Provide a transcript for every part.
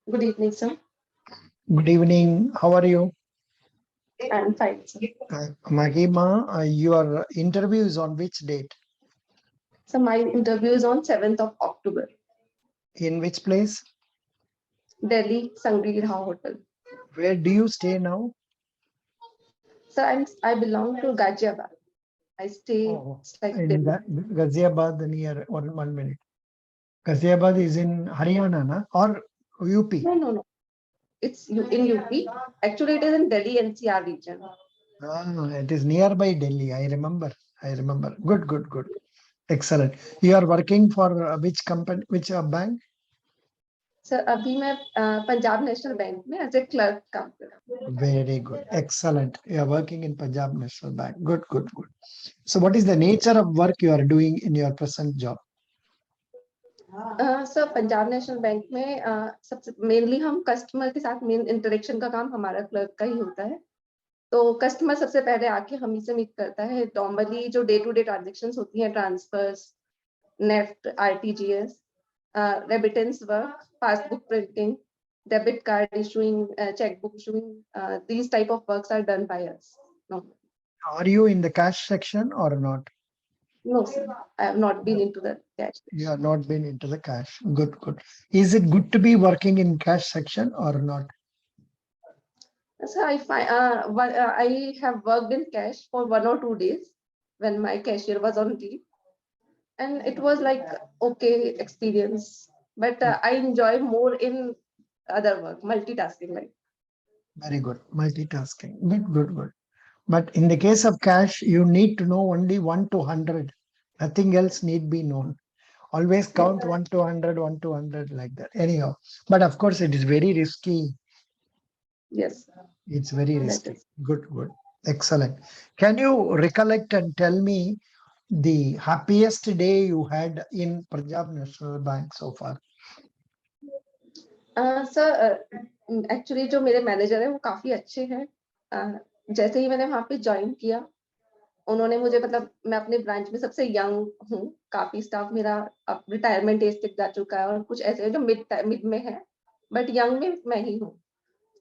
Good evening, sir. Good evening. How are you? I'm fine, sir. Mahima, your interview is on which date? So my interview is on 7th of October, In which place? Delhi Sangri Hotel. Where do you stay now? So I belong to Ghaziabad. I stay like In Ghaziabad near 1 minute. Ghaziabad is in Haryana, na? Or UP? No. It's in UP. Actually, it is in Delhi NCR region. It is nearby Delhi. I remember. Good. Excellent. You are working for which company, which bank? Sir, अभी मैं Punjab national bank में as a clerk काम कर रहा हूँ. Very good. Excellent. You are working in Punjab National Bank. Good. So what is the nature of work you are doing in your present job? Sir Punjab national bank में सबसे mainly हम customer के साथ main interaction का काम हमारा clerk का ही होता है. तो कस्टमर सबसे पहले आके हम ही से मीट करता है. नॉर्मली जो डे टू डे ट्रांजेक्शन्स होती हैं, transfers, NEFT, RTGS, remittance work, passbook printing, debit card issuing, checkbook issuing, these type of works are done by us. No, Are you in the cash section or not? no, sir. I have not been into the cash. You have not been into the cash. Good. Is it good to be working in cash section or not? So I have worked in cash for 1 or 2 days when my cashier was on leave, and it was like okay experience. But I enjoy more in other work, multitasking. Like Very good. Multitasking. Good. But in the case of cash, you need to know only 1 to 100. Nothing else need be known. Always count 1 to 100, 1 to 100 like that. Anyhow, but of course it is very risky. yes, It's very that risky. is. Good. Excellent. Can you recollect and tell me the happiest day you had in Punjab National Bank so far? Sir actually जो मेरे manager है वो काफी अच्छे हैं. जैसे ही मैंने वहां पे ज्वाइन किया, उन्होंने मुझे मतलब मैं अपने ब्रांच में सबसे यंग हूँ. काफी स्टाफ मेरा अब रिटायरमेंट एज तक जा चुका है और कुछ ऐसे जो मिड में है, बट यंग में मैं ही हूँ.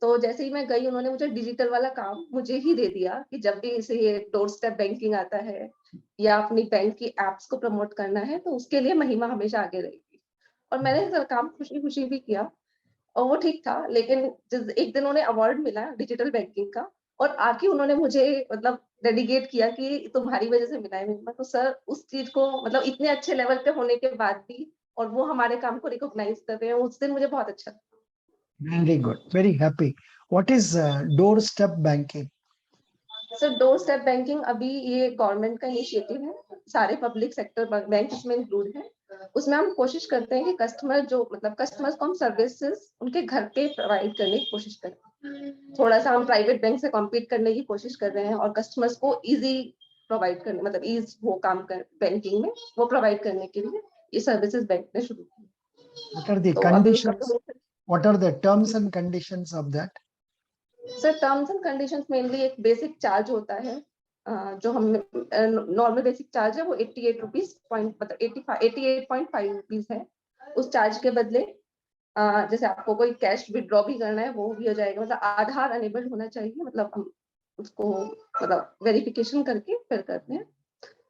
तो जैसे ही मैं गई, उन्होंने मुझे डिजिटल वाला काम मुझे ही दे दिया कि जब भी इसे ये डोर स्टेप बैंकिंग आता है या अपनी बैंक की एप्स को प्रमोट करना है, तो उसके लिए महिमा हमेशा आगे रहेगी. और मैंने सर काम खुशी भी किया और वो ठीक था. लेकिन एक दिन उन्हें अवार्ड मिला डिजिटल बैंकिंग का, और आके उन्होंने मुझे मतलब डेडिकेट किया कि तुम्हारी वजह से मिला है महिमा. तो सर उस चीज को मतलब इतने अच्छे लेवल पे होने के बाद भी और वो हमारे काम को रिकॉग्नाइज कर रहे हैं, उस दिन मुझे बहुत अच्छा. Very good. Very happy. What is doorstep banking? Sir door step banking अभी ये गवर्नमेंट का इनिशिएटिव है. सारे पब्लिक सेक्टर बैंक इसमें इंक्लूड है. उसमें हम कोशिश करते हैं कि कस्टमर्स को हम सर्विसेज उनके घर पे प्रोवाइड करने की कोशिश करें. थोड़ा सा हम प्राइवेट बैंक से कॉम्पीट करने की कोशिश कर रहे हैं और कस्टमर्स को इजी प्रोवाइड करने, मतलब ईज वो काम कर बैंकिंग में वो प्रोवाइड करने के लिए ये सर्विसेज बैंक ने शुरू की. What are the तो conditions? What are the terms and conditions of that? Sir terms and conditions mainly एक बेसिक चार्ज होता है. जो हम नॉर्मल बेसिक चार्ज है वो 88 रुपीज मतलब 88.5 रुपीज है. उस चार्ज के बदले जैसे आपको कोई कैश विड्रॉ भी करना है वो भी हो जाएगा. मतलब आधार अनेबल्ड होना चाहिए, मतलब हम उसको मतलब वेरिफिकेशन करके फिर करते हैं.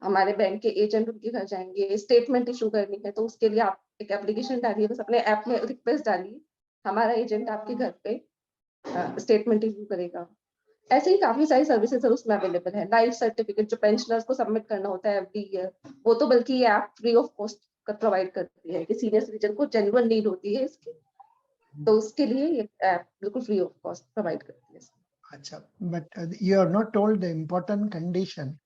हमारे बैंक के एजेंट उनके घर जाएंगे. स्टेटमेंट इशू करनी है तो उसके लिए आप एक एप्लीकेशन डालिए, बस अपने ऐप में रिक्वेस्ट डालिए, हमारा एजेंट आपके घर पे स्टेटमेंट इशू करेगा. ऐसे ही काफी सारी सर्विसेज उसमें अवेलेबल है. लाइफ सर्टिफिकेट जो पेंशनर्स को सबमिट करना होता है एवरी ईयर, वो तो बल्कि ये app free of cost provide करती है कि सीनियर सिटीजन को जेन्युइन नीड होती है इसकी, तो उसके लिए ये ऐप बिल्कुल फ्री ऑफ कॉस्ट प्रोवाइड करती है. अच्छा, but you are not told the important condition.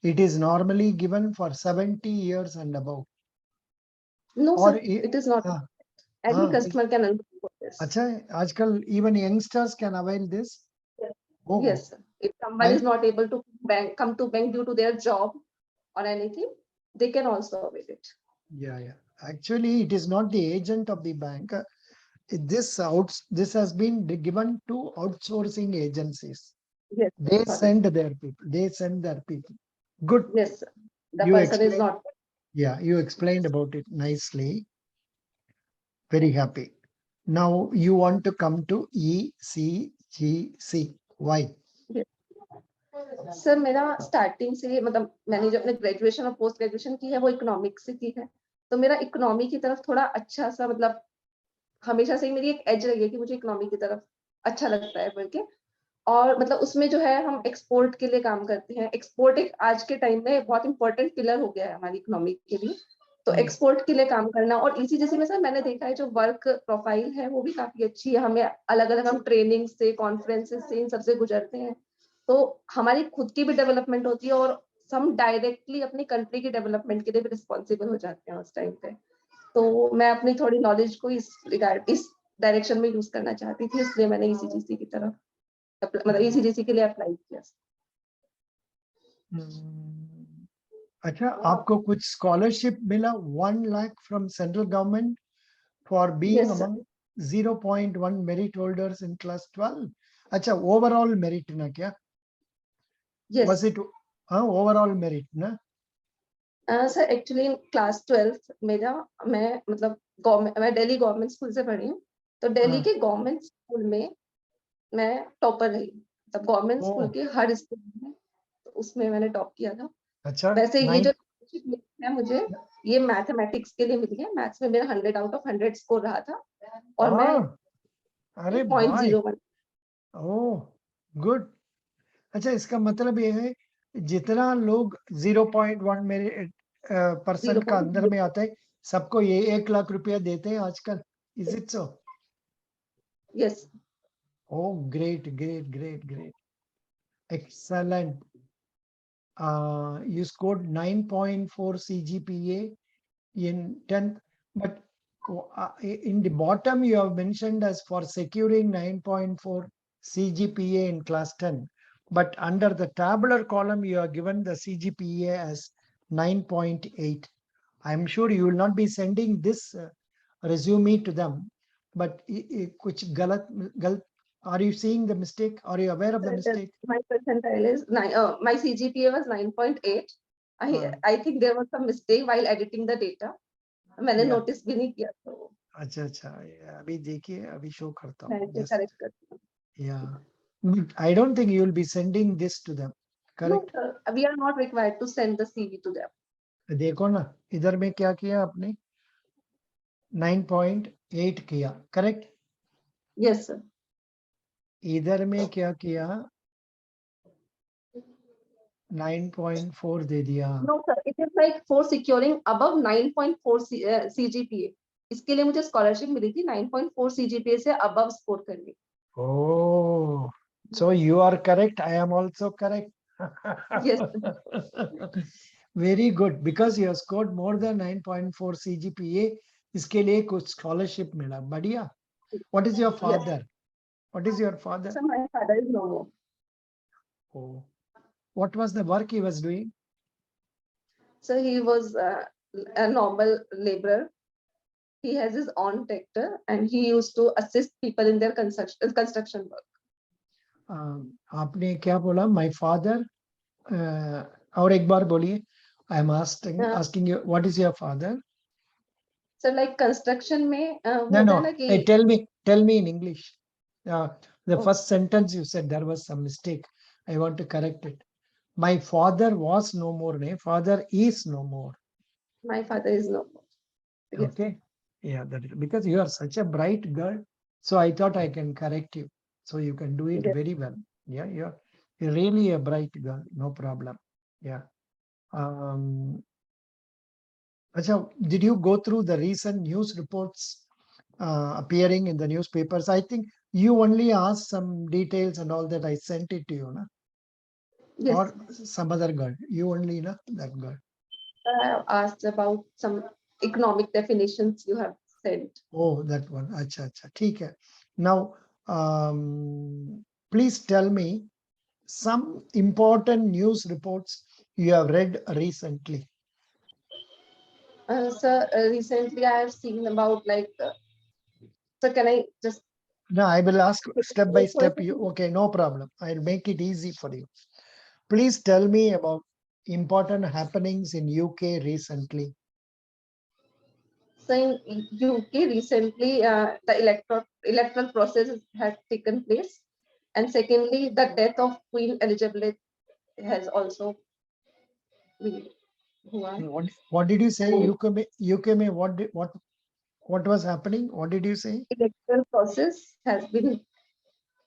It is normally given for 70 years and above. No sir, it is not. Any customer can enroll for this. अच्छा, आजकल even youngsters can avail this? Yes sir. If someone is not able to come to bank due to their job or anything, they can also avail it. Yeah. Actually, it is not the agent of the bank. This has been given to outsourcing agencies. Yes. They send their people. Good. Yes sir. the You person is explained, not. yeah, you explained about it nicely. Very happy. Now you want to come to E.C.G.C. Why? Sir मेरा starting से मतलब मैंने जो अपने graduation और post graduation की है वो इकोनॉमिक्स से की है, तो मेरा इकोनॉमी की तरफ थोड़ा अच्छा सा मतलब हमेशा से ही मेरी एक एज रही है कि मुझे इकोनॉमी की तरफ अच्छा लगता है बोल के। और मतलब उसमें जो है हम एक्सपोर्ट के लिए काम करते हैं। एक्सपोर्ट एक आज के टाइम में बहुत इंपॉर्टेंट पिलर हो गया है हमारी इकोनॉमी के लिए। तो एक्सपोर्ट के लिए काम करना और ECGC में सर मैंने देखा है जो वर्क प्रोफाइल है वो भी काफी अच्छी है। हमें अलग अलग हम ट्रेनिंग से कॉन्फ्रेंसेस से इन सबसे गुजरते हैं, तो हमारी खुद की भी डेवलपमेंट होती है और हम डायरेक्टली अपनी कंट्री की डेवलपमेंट के लिए भी रिस्पॉन्सिबल हो जाते हैं उस टाइम पे। तो मैं अपनी थोड़ी नॉलेज को इस डायरेक्शन में यूज करना चाहती थी, इसलिए मैंने ECGC की तरफ मतलब ECGC के लिए अप्लाई किया। अच्छा, आपको कुछ स्कॉलरशिप मिला 1 lakh from central government for being yes among 0.1 merit holders in class 12? अच्छा, ओवरऑल मेरिट ना क्या? Yes Was it overall merit ना? सर एक्चुअली क्लास 12 मेरा मैं मतलब मैं दिल्ली गवर्नमेंट स्कूल से पढ़ी हूँ, तो दिल्ली के गवर्नमेंट स्कूल में मैं टॉपर रही। तब गवर्नमेंट स्कूल के हर स्कूल में तो उसमें मैंने टॉप किया था। अच्छा, वैसे ये 9 जो है मुझे ये मैथमेटिक्स के लिए मिली है। मैथ्स में मेरा 100 आउट ऑफ 100 स्कोर रहा था और मैं अरे भाई, 0.01। Oh good. अच्छा, इसका मतलब ये है जितना लोग 0.1 मेरे परसेंट का अंदर में आता है, सबको ये 1 लाख रुपया देते हैं आजकल। Is it so? Yes oh great great great great, excellent. You scored 9.4 CGPA in 10th, but in the bottom you have mentioned as for securing 9.4 CGPA in class 10, but under the tabular column you are given the CGPA as 9.8. I'm sure you will not be sending this resume to them, but kuch galat, are you seeing the mistake? Are you aware of the mistake? my percentile is 9 my CGPA was 9.8. I think there was some mistake while editing the data. मैंने Yeah. Notice भी नहीं किया, तो अच्छा अच्छा, अभी देखिए, अभी शो करता मैं हूँ इसे जस्ट। करेक्ट करती हूँ। Yeah, I don't think you will be sending this to them, No correct? sir, we are not required to send the CV to them. देखो ना, इधर में क्या किया आपने, 9.8 किया, करेक्ट? Yes sir. इधर में क्या किया, 9.4 दे दिया। No sir, it is like for securing above 9.4 CGPA. इसके लिए मुझे स्कॉलरशिप मिली थी 9.4 CGPA से above स्कोर करने। Oh, so you are correct, I am also correct. Yes Very good, because you have scored more than 9.4 CGPA, इसके लिए कुछ scholarship मिला, बढ़िया। What is your yes. father? What is your father? So my father is no more. Oh, what was the work he was doing? So he was a normal laborer. He has his own tractor and he used to assist people in their construction work. आपने क्या बोला? My father. और एक बार बोलिए. I am asking you, what is your father? So like construction में No, होता है ना no. कि Hey, tell me in English. The first sentence you said there was some mistake. I want to correct it. My father was no more. Father is no more. my father is no more. Yes. Okay. Yeah, that is because you are such a bright girl. So I thought I can correct you. So you can do it Yes. very well. Yeah, you're really a bright girl. No problem. Yeah. Acha, did you go through the recent news reports appearing in the newspapers? I think you only asked some details and all that. I sent it to you, na? Yes. Or some other girl. You only, na? That girl. I have asked about some economic definitions you have said. Oh, that one. Acha, acha. ठीक है. Now, please tell me some important news reports you have read recently. So recently I have seen about like, so can I just? No, I will ask step by step. Okay, no problem. I'll make it easy for you. Please tell me about important happenings in UK recently? So in UK recently, the electoral process has taken place, and secondly, the death of Queen Elizabeth has also been. What did you say? UK में what was happening? What did you say? Electoral process has been.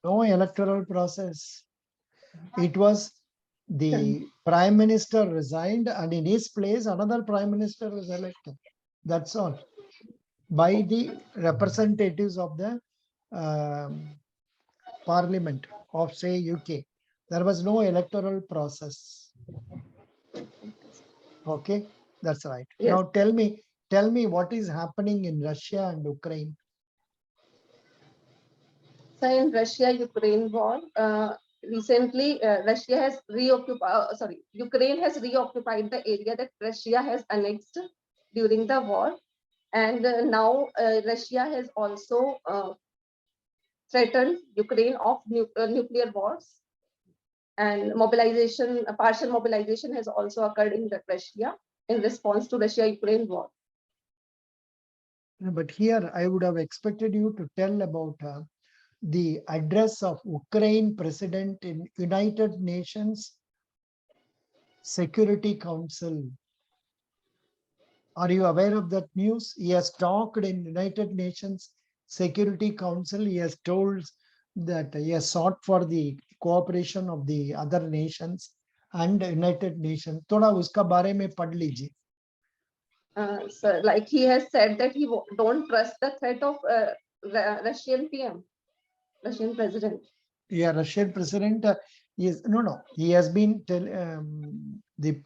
No electoral process. It was the prime minister resigned, and in his place, another prime minister was elected. That's all. By the representatives of the parliament of, say, UK. There was no electoral process. Okay, that's right. Yes. Now tell me what is happening in Russia and Ukraine. So in Russia-Ukraine war, recently Russia has Ukraine has reoccupied the area that Russia has annexed during the war, and now Russia has also threatened Ukraine of nuclear wars, and partial mobilization has also occurred in Russia in response to Russia-Ukraine war. But here I would have expected you to tell about the address of Ukraine president in United Nations Security Council. Are you aware of that news? He has talked in United Nations Security Council. He has told that he has sought for the cooperation of the other nations and United Nations. थोड़ा उसका बारे में पढ़ लीजिए. So like he has said that he don't trust the threat of Russian PM, Russian president. Yeah, Russian president is no. He has been the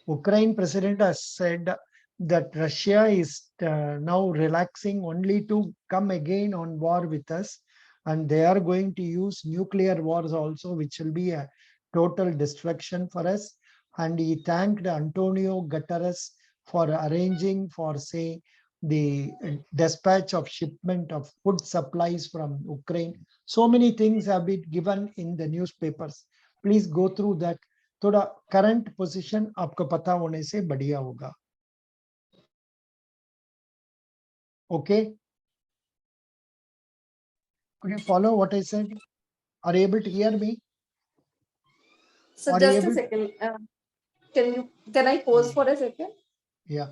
Ukraine president has said that Russia is now relaxing only to come again on war with us, and they are going to use nuclear wars also, which will be a total destruction for us. And he thanked Antonio Guterres for arranging for, say, the dispatch of shipment of food supplies from Ukraine. So many things have been given in the newspapers. Please go through that. थोड़ा current position आपको पता होने से बढ़िया होगा. Okay. Could you follow what I said? Are you able to hear me? So Are you just a able- second. Can I pause for a second? Yeah.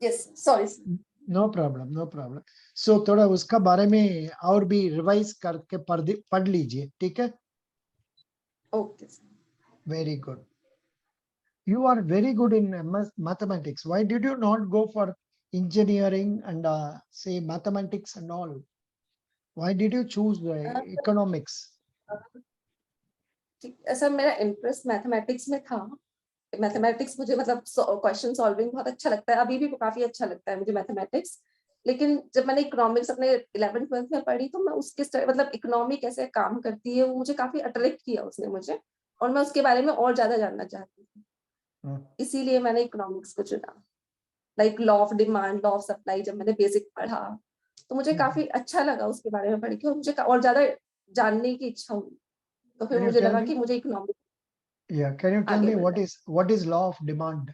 Yes. Sorry. Sir. No problem, no problem. So थोड़ा उसका बारे में और भी revise करके पढ़ लीजिए, ठीक है? Okay. Sir. Very good. You are very good in mathematics. Why did you not go for engineering and say mathematics and all? Why did you choose economics? Sir मेरा इंटरेस्ट मैथमेटिक्स में था. Mathematics मुझे मतलब question solving बहुत अच्छा लगता है, अभी भी काफी अच्छा लगता है मुझे मैथमेटिक्स. लेकिन जब मैंने इकोनॉमिक्स अपने 11th-12th में पढ़ी तो मैं उसके मतलब इकोनॉमी कैसे काम करती है वो मुझे काफी अट्रैक्ट किया उसने मुझे, और मैं उसके बारे में और ज्यादा जानना चाहती थी. इसीलिए मैंने इकोनॉमिक्स को चुना. Like law of demand, law of supply जब मैंने बेसिक पढ़ा तो मुझे काफी अच्छा लगा उसके बारे में पढ़ के, और मुझे और ज्यादा जानने की इच्छा हुई. तो फिर मुझे लगा कि मुझे economics. Yeah, can you tell me what is law of demand?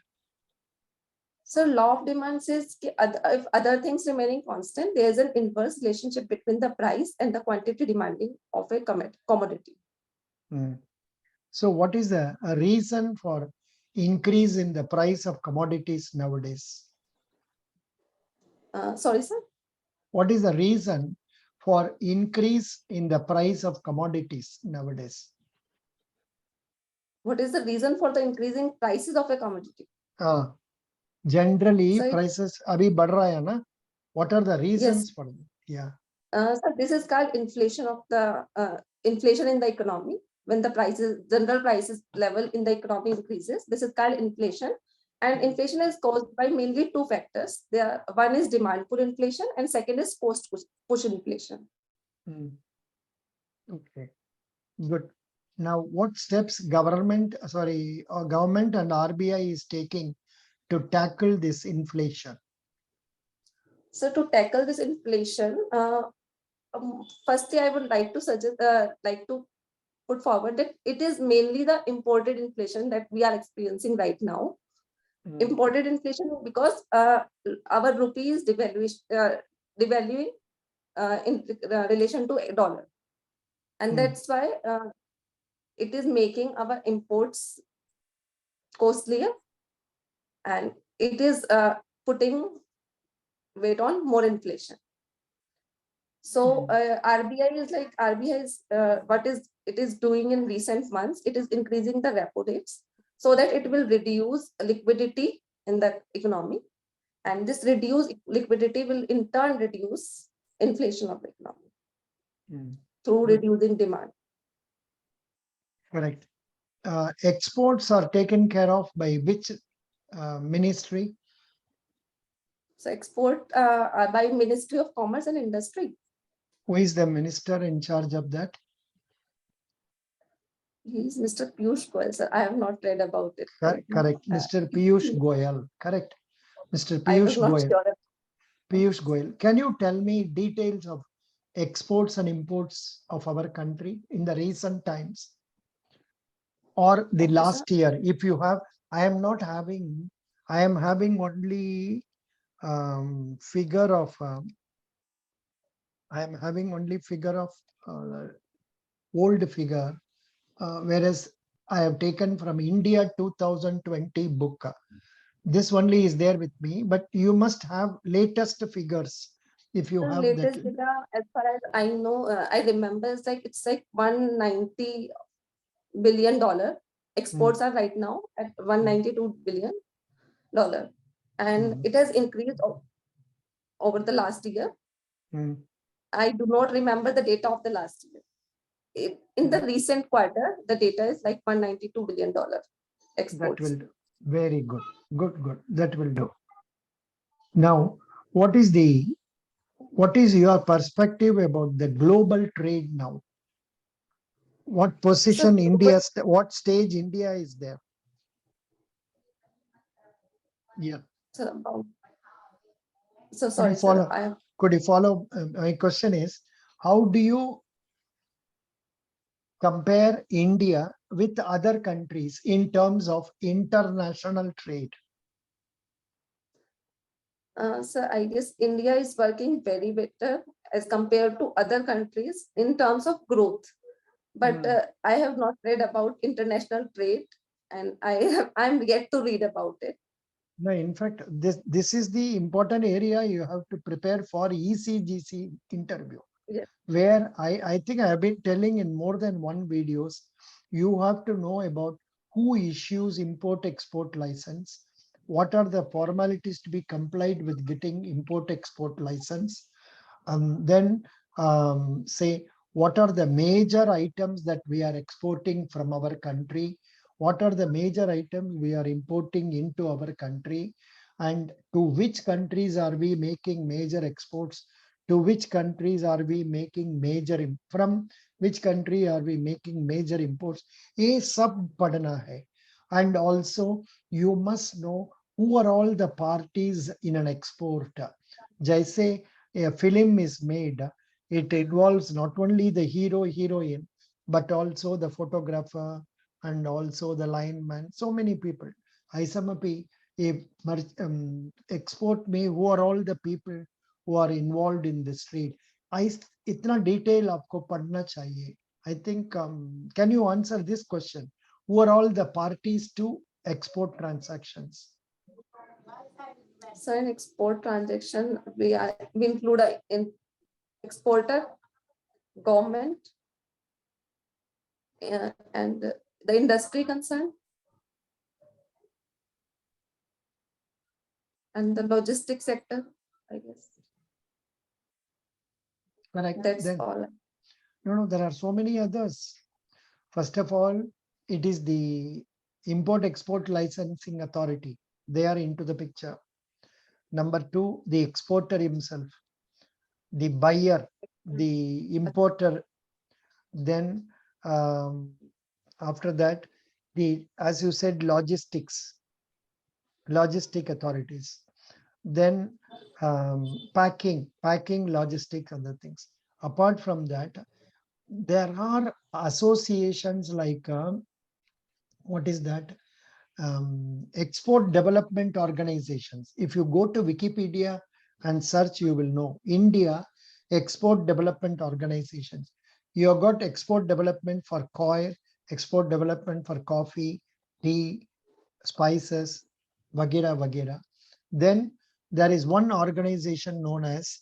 So law of demand says if other things remaining constant, there is an inverse relationship between the price and the quantity demanding of a commodity. So what is the reason for increase in the price of commodities nowadays? Sorry, sir. What is the reason for increase in the price of commodities nowadays? What is the reason for the increasing prices of a commodity? Generally, prices abhi बढ़ रहा है ना? What are the reasons for it? Yeah. So this is called inflation of the inflation in the economy. When the general prices level in the economy increases, this is called inflation. And inflation is caused by mainly two factors. One is demand pull inflation, and second is cost push inflation. Okay, good. Now, what steps government and RBI is taking to tackle this inflation? So to tackle this inflation, firstly, I would like to suggest, put forward that it is mainly the imported inflation that we are experiencing right now. Imported inflation because our rupee is devaluing in relation to a dollar, and that's why it is making our imports costlier, and it is putting weight on more inflation. So RBI is what is it is doing in recent months. It is increasing the repo rates so that it will reduce liquidity in the economy, and this reduced liquidity will in turn reduce inflation of the economy through Good. reducing demand. Correct. Exports are taken care of by which ministry? So export by Ministry of Commerce and Industry. Who is the minister in charge of that? He is Mr. Piyush Goyal, sir. I have not read about it. Correct. Mr. Piyush Goyal. Correct. Mr. I was Piyush not Goyal. sure. Piyush Goyal. Can you tell me details of exports and imports of our country in the recent times or the Okay, sir. last year? If you have, I am having only figure of old figure, whereas I have taken from India 2020 book. This only is there with me, but you must have latest figures if you The have that. latest data, as far as I know, I remember, it's like $190 billion. Exports are right now at $192 billion, and it has increased over the last year. I do not remember the data of the last year. In the recent quarter, the data is like $192 billion That exports. will do. Very good. Good. That will do. Now, what is your perspective about the global trade now? What position So, India, what stage India is there? Yeah. so Could you sorry, sir. follow? Could you follow? My question is, how do you compare India with other countries in terms of international trade? So I guess India is working very better as compared to other countries in terms of growth. But I have not read about international trade, and I'm yet to read about it. No, in fact, this is the important area you have to prepare for E.C.G.C interview. Yes. Where I think I have been telling in more than one videos, you have to know about who issues import-export license, what are the formalities to be complied with getting import-export license, then say what are the major items that we are exporting from our country, what are the major items we are importing into our country, and to which countries are we making major exports, to which countries are we making from which country are we making major imports. ये सब पढ़ना है. And also you must know who are all the parties in an export. जैसे a film is made, it involves not only the hero heroine but also the photographer and also the lineman, so many people. Isamapi, a export me, who are all the people who are involved in this trade. इतना detail आपको पढ़ना चाहिए. I think, can you answer this question? Who are all the parties to export transactions? So in export transaction, we include in exporter, government, and the industry concerned, and the logistics sector, I guess. Correct. That's Then, all. no, there are so many others. First of all, it is the Import-Export Licensing Authority. They are into the picture. Number two, the exporter himself, the buyer, the importer. Then after that, as you said, logistic authorities. Then packing, logistics, other things. Apart from that, there are associations like what is that? Export development organizations. If you go to Wikipedia and search, you will know India export development organizations. You have got export development for coir, export development for coffee, tea, spices, vagera, vagera. Then there is one organization known as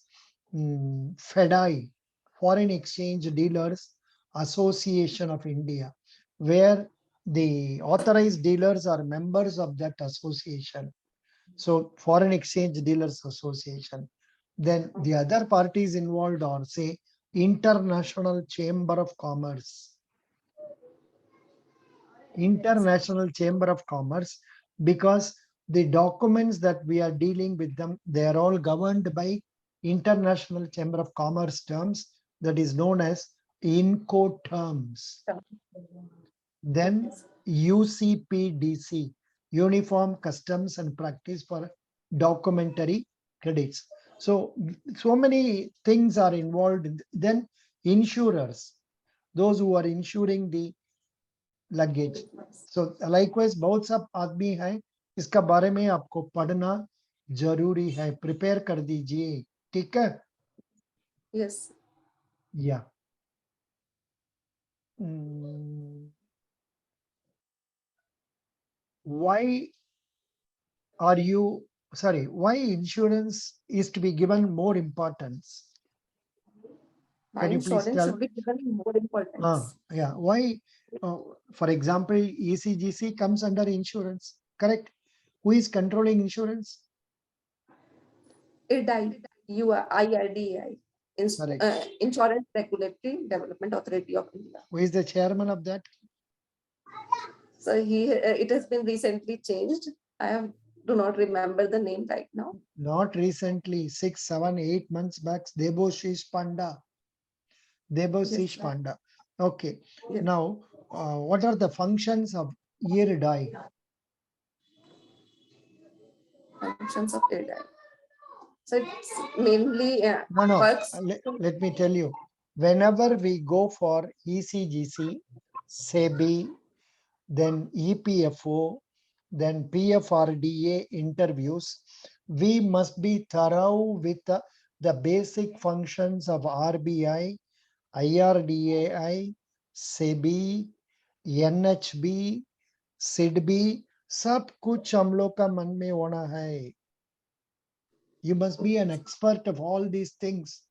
FEDI, Foreign Exchange Dealers Association of India, where the authorized dealers are members of that association. So Foreign Exchange Dealers Association. Then the other parties involved are, say, International Chamber of Commerce. International Chamber of Commerce, because the documents that we are dealing with them, they are all governed by International Chamber of Commerce terms, that is known as INCO terms. Then UCPDC, Uniform Customs and Practice for Documentary Credits. So many things are involved. Then insurers, those who are insuring the luggage. So likewise बहुत सब आदमी है, इसका बारे में आपको पढ़ना जरूरी है, प्रिपेयर कर दीजिए, ठीक है? Yes. Yeah. Why are you, sorry, why insurance is to be given more importance? Why Can you please insurance tell? should be given more importance? Yeah, why? For example, E.C.G.C comes under insurance, correct? Who is controlling insurance? IRDAI, IRDAI, Correct. Insurance Regulatory Development Authority of India. Who is the chairman of that? So it has been recently changed. Do not remember the name right now. Not recently, 6, 7, 8 months back, Deboshish Panda. Deboshish Yes, Panda. Okay. yes. Now, what are the functions of IRDAI? Functions of IRDAI. So it's mainly No. works. Let me tell you. Whenever we go for E.C.G.C, SEBI, then E.P.F.O, then PFRDA interviews, we must be thorough with the basic functions of RBI, IRDAI, SEBI, NHB, SIDBI, सब कुछ हम लोग का मन में होना है. You must be an expert of all these things.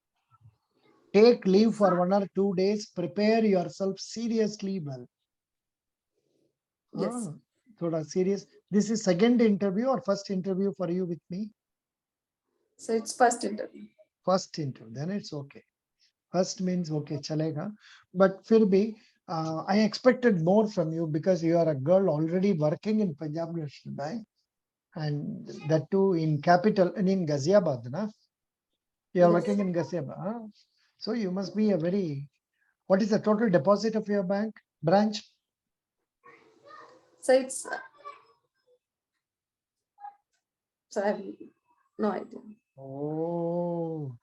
Take leave for 1 or 2 days, prepare yourself seriously well. Yes. Thoda serious. This is second interview or first interview for you with me? So it's first interview. First interview, then it's okay. First means okay, chalega. But fir bhi, I expected more from you because you are a girl already working in Punjab National Bank, and that too in capital and in Ghaziabad, na? You are Yes. working in Ghaziabad. Huh? So you must be a very, what is the total deposit of your bank branch? So it's, so I have no idea. Oh,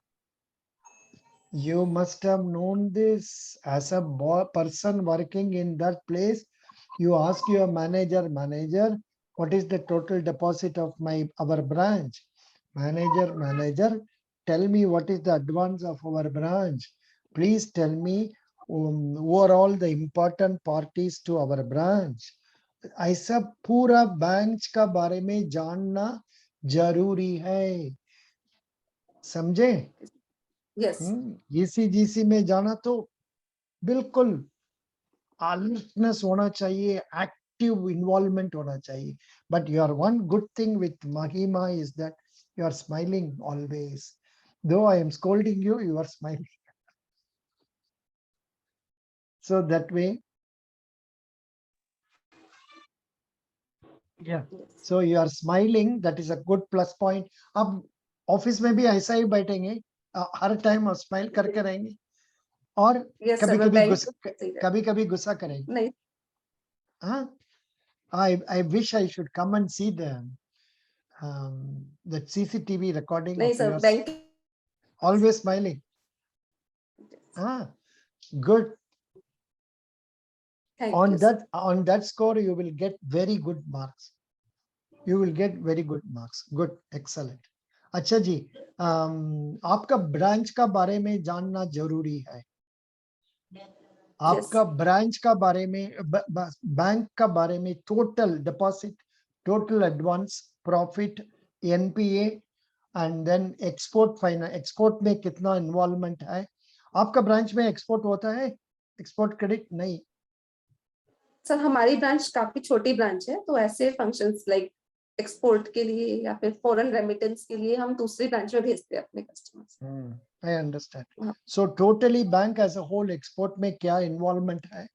you must have known this as a person working in that place. You ask your manager, what is the total deposit of our branch? Manager, tell me what is the advance of our branch. Please tell me who are all the important parties to our branch. ऐसा पूरा bank का बारे में जानना जरूरी है, समझे? Yes. ECGC में जाना तो बिल्कुल alertness होना चाहिए, active involvement होना चाहिए. But your one good thing with Mahima is that you are smiling always. Though I am scolding you, you are smiling. So that way, yeah. So you are smiling. That is a good plus point. अब office में भी ऐसा ही बैठेंगे, हर time smile करके रहेंगे, और Yes, sir, कभी कभी गुस्सा करेंगे. नहीं. I wish I should come and see them. that CCTV recording नहीं of sir, yours. Bank Always smiling. Ah, good. Thank On you sir. that score, you will get very good marks. You will get very good marks. Good, excellent. अच्छा जी, आपका branch का बारे में जानना जरूरी है. आपका ब्रांच का बारे में, बैंक का बारे में, total deposit, total advance, profit, NPA and then export finance. Export में कितना इन्वॉल्वमेंट है. आपका ब्रांच में एक्सपोर्ट होता है, एक्सपोर्ट क्रेडिट नहीं. सर हमारी ब्रांच काफी छोटी ब्रांच है, तो ऐसे फंक्शंस लाइक एक्सपोर्ट के लिए या फिर फॉरेन रेमिटेंस के लिए हम दूसरी ब्रांच में भेजते हैं अपने customers. I understand. So totally bank as a whole export में क्या इन्वॉल्वमेंट है,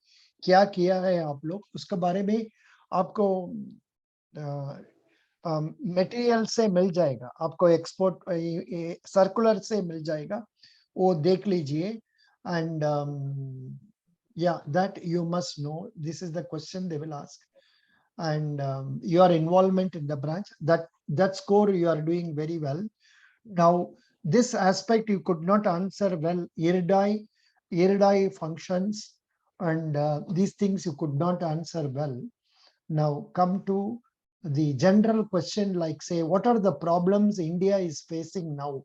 क्या किया है आप लोग, उसके बारे में आपको मटेरियल से मिल जाएगा. आपको एक्सपोर्ट सर्कुलर से मिल जाएगा, वो देख लीजिए. And yeah, that you must know. This is the question they will ask. And your involvement in the branch, that score you are doing very well. Now this aspect you could not answer well. ERDI functions and these things you could not answer well. Now come to the general question, like say, what are the problems India is facing now?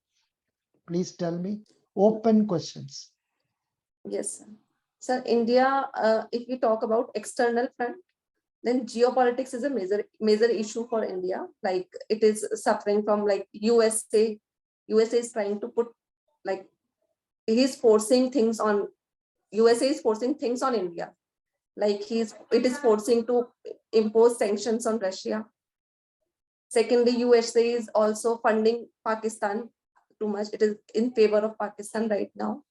Please tell me. Open questions. Yes sir. Sir, India, if we talk about external front, then geopolitics is a major issue for India. Like it is suffering from like USA is trying to put like he's forcing things on USA is forcing things on India. Like it is forcing to impose sanctions on Russia. Secondly, USA is also funding Pakistan too much. It is in favor of Pakistan right now.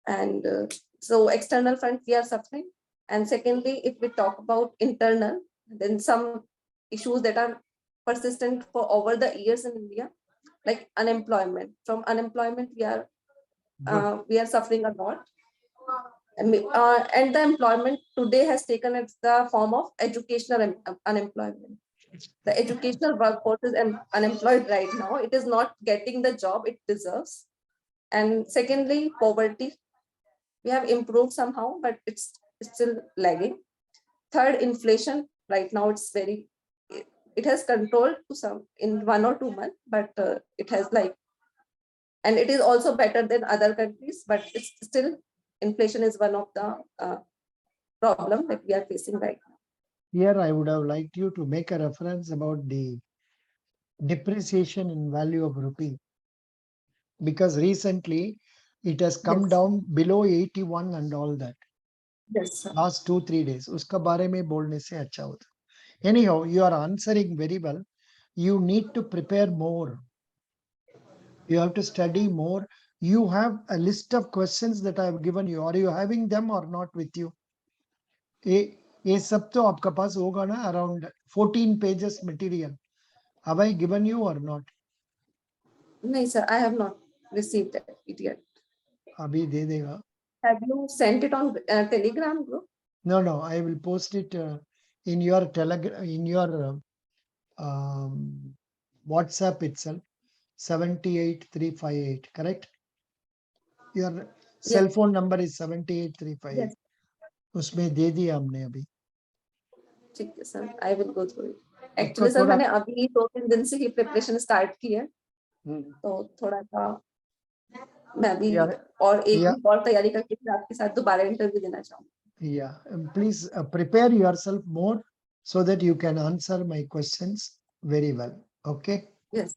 And so external front we are suffering. And secondly, if we talk about internal, then some issues that are persistent for over the years in India, like unemployment. From unemployment we are suffering a lot. And the employment today has taken its the form of educational unemployment. The educational workforce is unemployed right now. It is not getting the job it deserves. And secondly, poverty. We have improved somehow, but it's still lagging. Third, inflation. Right now, it has controlled to some in 1 or 2 months, but it has like, and it is also better than other countries, but it's still, inflation is one of the problem that we are facing right now. Here, I would have liked you to make a reference about the depreciation in value of rupee, because recently it has come down below 81 and all that. Yes, sir. Last 2-3 days. उसका बारे में बोलने से अच्छा होता. Anyhow, you are answering very well. You need to prepare more. You have to study more. You have a list of questions that I have given you. Are you having them or not with you? ये सब तो आपका पास होगा ना, around 14 pages material. Have I given you or not? No, sir, I have not received it yet. अभी दे देगा. Have you sent it on Telegram group? No, I will post it in your Telegram, in your WhatsApp itself. 78358, correct? Your cell phone number is 78358. Yes. उसमें दे दिया हमने अभी. ठीक है sir, I will go through it. Actually sir मैंने अभी 2-3 दिन से ही प्रिपरेशन स्टार्ट की है, तो थोड़ा सा मैं भी और एक वीक और तैयारी करके फिर आपके साथ दोबारा इंटरव्यू देना चाहूँगी. Yeah, please prepare yourself more so that you can answer my questions very well. Okay. Yes.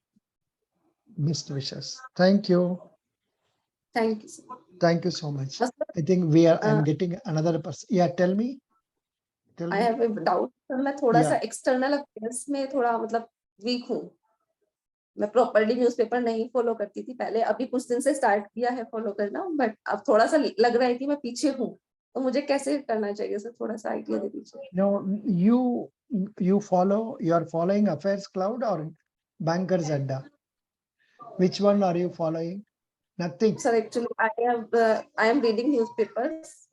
Best wishes. Thank you. Thank you, sir. Thank you so much. I think we are. I'm getting another person. Yeah, tell me. I have a doubt. Sir मैं थोड़ा सा external affairs में थोड़ा मतलब week हूँ. मैं properly newspaper नहीं follow करती थी पहले, अभी कुछ दिन से स्टार्ट किया है फॉलो करना, बट अब थोड़ा सा लग रहा है कि मैं पीछे हूँ, तो मुझे कैसे करना चाहिए सर, थोड़ा सा आइडिया दे दीजिए. No, you are following Affairs Cloud or Bankers Adda? Which one are you following? Nothing. Sir, actually I am reading newspapers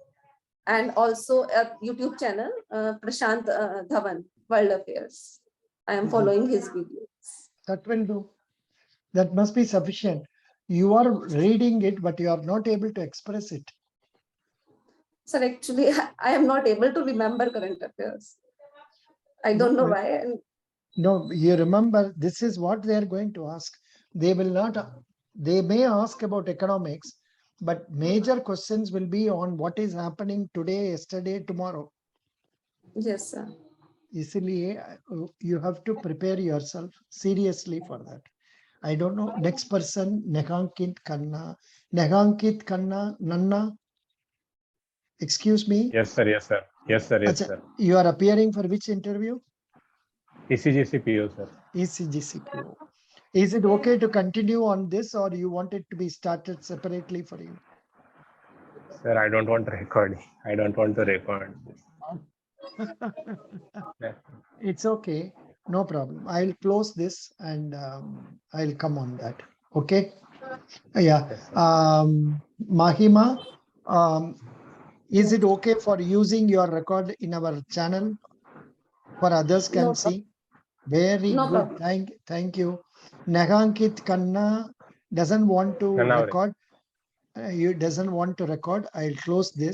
and also a YouTube channel, Prashant Dhawan, World Affairs. I am following his videos. That will do. That must be sufficient. You are reading it, but you are not able to express it. Sir, actually, I am not able to remember current affairs. I don't know why. And No, you remember, this is what they are going to ask. They will not, they may ask about economics, but major questions will be on what is happening today, yesterday, tomorrow. yes, sir. Easily, you have to prepare yourself seriously for that. I don't know. Next person, Nehankit Khanna. Nehankit Khanna, Nanna. Excuse me. Yes, sir. Yes, sir. Yes, sir. Yes, Acha, sir. you are appearing for which interview? E.C.G.C PO, sir. E.C.G.C. Is it okay to continue on this, or you want it to be started separately for you? Sir, I don't want recording. I don't want to record this. Yeah. It's okay. No problem. I'll close this and I'll come on that. Okay. Yeah. Yes, sir. Mahima, is it okay for using your record in our channel for others can No see? Very No good. problem. Thank you. Nagankit Khanna doesn't want to Nanavre. record. You doesn't want to record. I'll close this.